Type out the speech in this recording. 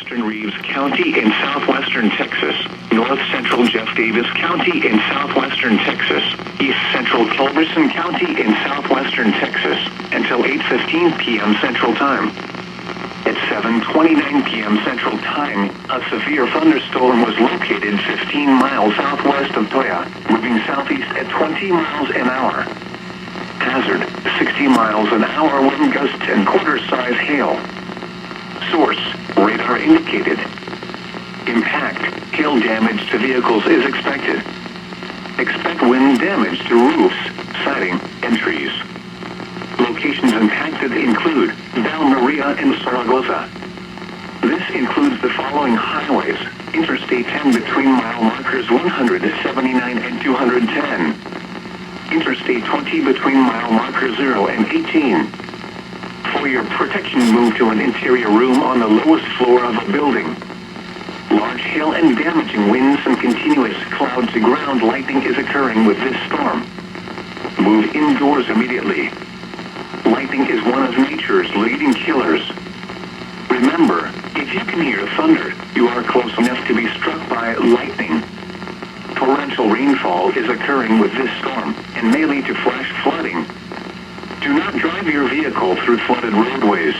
northwestern Reeves County in southwestern Texas, north central Jeff Davis County in southwestern Texas, east central Culberson County in southwestern Texas, until 8:15 p.m. Central Time. At 7:29 p.m. Central Time, a severe thunderstorm was located 15 miles southwest of Toya, moving southeast at 20 miles an hour. Hazard, 60 miles an hour wind gusts and quarter-size hail. Source, radar indicated. Impact, hail damage to vehicles is expected. Expect wind damage to roofs, siding, and trees. Locations impacted include Val Maria and Zaragoza. This includes the following highways: Interstate 10 between mile markers 179 and 210. Interstate 20 between mile marker 0 and 18. For your protection, move to an interior room on the lowest floor of a building. Large hail and damaging winds and continuous cloud-to-ground lightning is occurring with this storm. Move indoors immediately. Lightning is one of nature's leading killers. Remember, if you can hear thunder, you are close enough to be struck by lightning. Torrential rainfall is occurring with this storm and may lead to flash flooding. Do not drive your vehicle through flooded roadways.